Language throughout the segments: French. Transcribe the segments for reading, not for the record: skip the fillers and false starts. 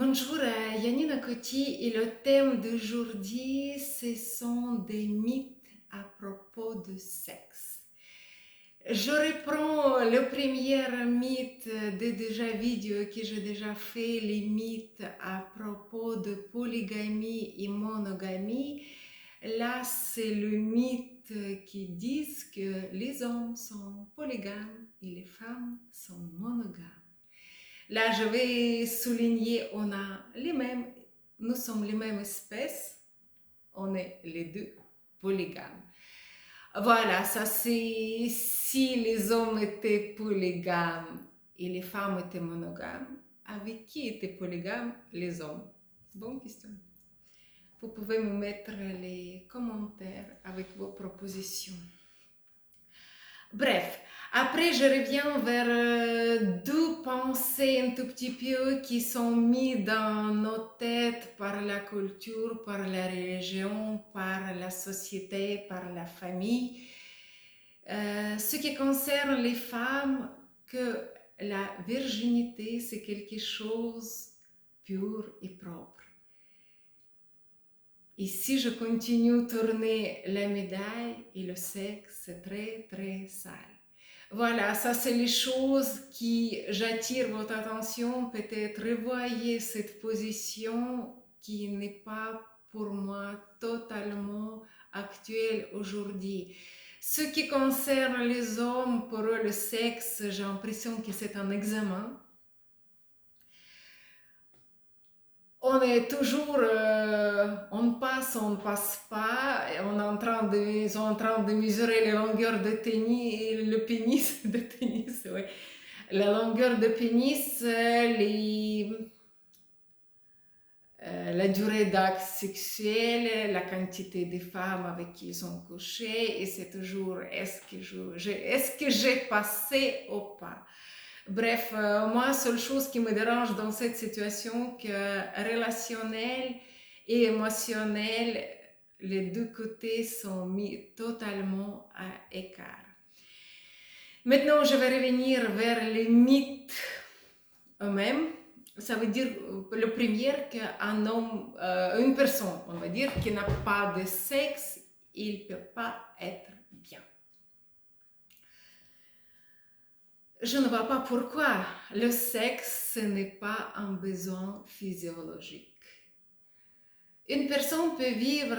Bonjour, Yanina Coty et le thème d'aujourd'hui, ce sont des mythes à propos de sexe. Je reprends le premier mythe de déjà vidéo que j'ai déjà fait, les mythes à propos de polygamie et monogamie. Là, c'est le mythe qui dit que les hommes sont polygames et les femmes sont monogames. Là, je vais souligner, nous sommes les mêmes espèces, on est les deux polygames. Voilà, ça c'est si les hommes étaient polygames et les femmes étaient monogames, avec qui étaient polygames les hommes? Bonne question. Vous pouvez me mettre les commentaires avec vos propositions. Bref, après je reviens vers deux pensées un tout petit peu qui sont mises dans nos têtes par la culture, par la religion, par la société, par la famille. Ce qui concerne les femmes, que la virginité c'est quelque chose pur et propre. Et si je continue à tourner la médaille, et le sexe, c'est très, très sale. Voilà, ça c'est les choses qui j'attire votre attention. Peut-être revoyez cette position qui n'est pas pour moi totalement actuelle aujourd'hui. Ce qui concerne les hommes, pour eux, le sexe, j'ai l'impression que c'est un examen. On est toujours, on ne passe pas, et ils sont en train de mesurer les longueurs de tennis, le pénis, de tennis, ouais. La longueur de pénis, la durée d'acte sexuel, la quantité de femmes avec qui ils ont couché, et c'est toujours est-ce que j'ai passé ou pas. Bref, moi, la seule chose qui me dérange dans cette situation, que relationnel et émotionnel, les deux côtés sont mis totalement à écart. Maintenant, je vais revenir vers les mythes eux-mêmes. Ça veut dire, le premier, qu'un homme, une personne, on va dire, qui n'a pas de sexe, il ne peut pas être bien. Je ne vois pas pourquoi. Le sexe, ce n'est pas un besoin physiologique. Une personne peut vivre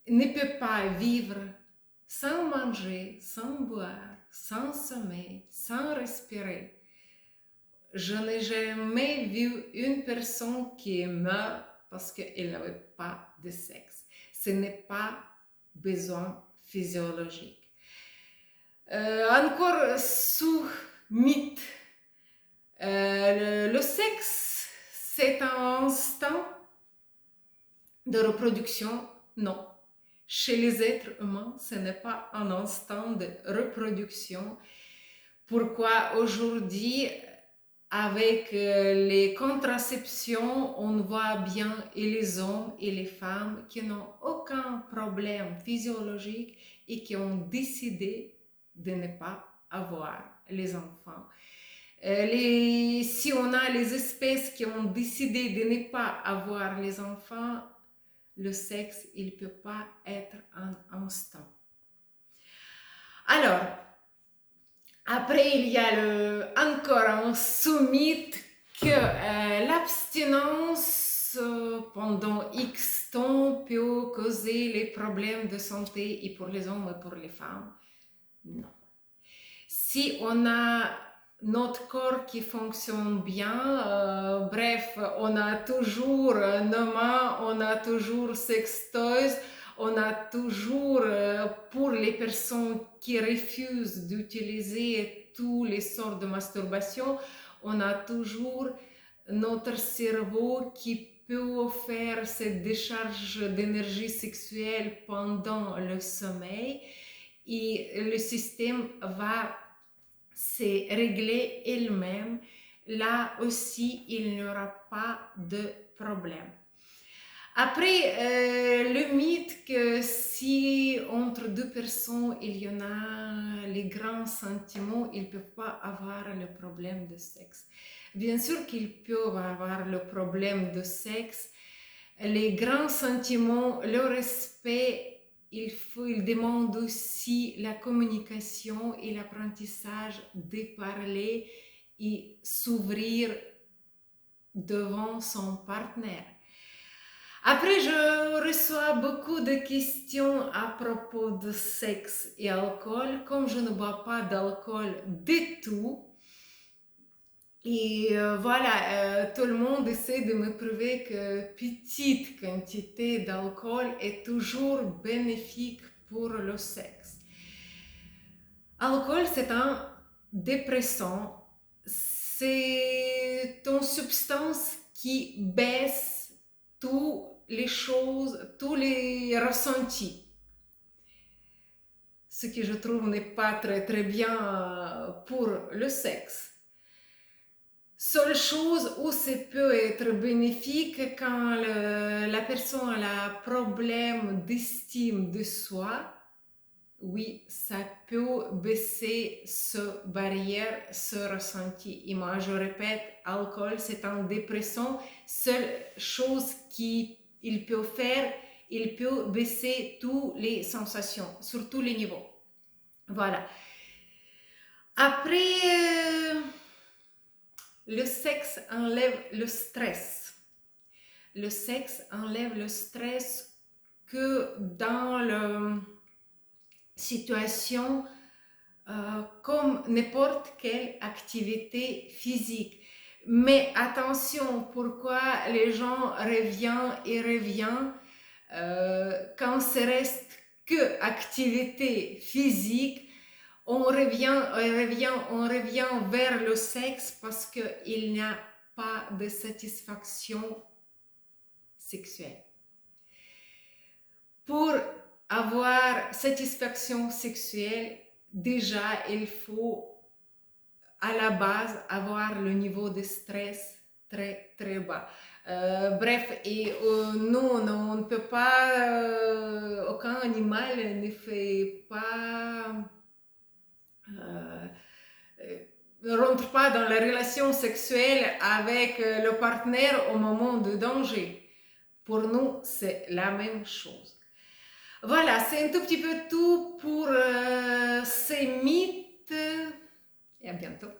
ne peut pas vivre sans manger, sans boire, sans sommeil, sans respirer. Je n'ai jamais vu une personne qui meurt parce qu'elle n'avait pas de sexe. Ce n'est pas besoin physiologique. Encore sous mythe, le sexe, c'est un instinct de reproduction? Non. Chez les êtres humains, ce n'est pas un instinct de reproduction. Pourquoi aujourd'hui, avec les contraceptions, on voit bien et les hommes et les femmes qui n'ont aucun problème physiologique et qui ont décidé de ne pas avoir les enfants. Si on a les espèces qui ont décidé de ne pas avoir les enfants, le sexe, il ne peut pas être un instant. Alors, après, il y a encore un sous-mythe que l'abstinence pendant X temps peut causer les problèmes de santé et pour les hommes et pour les femmes. Non. Si on a notre corps qui fonctionne bien, bref, on a toujours nos mains, on a toujours sextoys, on a toujours, pour les personnes qui refusent d'utiliser tous les sortes de masturbation, on a toujours notre cerveau qui peut faire cette décharge d'énergie sexuelle pendant le sommeil et le système va se régler elle-même. Là aussi, il n'y aura pas de problème. Après, le mythe que si entre deux personnes, il y en a les grands sentiments, ils ne peuvent pas avoir le problème de sexe. Bien sûr qu'ils peuvent avoir le problème de sexe, les grands sentiments, le respect, il demande aussi la communication et l'apprentissage de parler et s'ouvrir devant son partenaire. Après, je reçois beaucoup de questions à propos de sexe et alcool. Comme je ne bois pas d'alcool du tout, et voilà, tout le monde essaie de me prouver que petite quantité d'alcool est toujours bénéfique pour le sexe. L'alcool, c'est un dépressant. C'est une substance qui baisse toutes les choses, tous les ressentis. Ce que je trouve n'est pas très très bien pour le sexe. Seule chose où ça peut être bénéfique quand la personne a un problème d'estime de soi, oui, ça peut baisser ce barrière, ce ressenti. Et moi, je répète, l'alcool, c'est un dépressant. Seule chose qu'il peut faire, il peut baisser toutes les sensations, sur tous les niveaux. Voilà. Après, le sexe enlève le stress. Le sexe enlève le stress que dans la situation comme n'importe quelle activité physique. Mais attention, pourquoi les gens reviennent et reviennent quand ce reste que activité physique, on revient vers le sexe parce qu'il n'y a pas de satisfaction sexuelle. Pour avoir satisfaction sexuelle, déjà, il faut à la base avoir le niveau de stress très très bas. Bref, et non, on ne peut pas, aucun animal ne fait pas, ne rentre pas dans la relation sexuelle avec le partenaire au moment de danger. Pour nous, c'est la même chose. Voilà, c'est un tout petit peu tout pour ces mythes et à bientôt.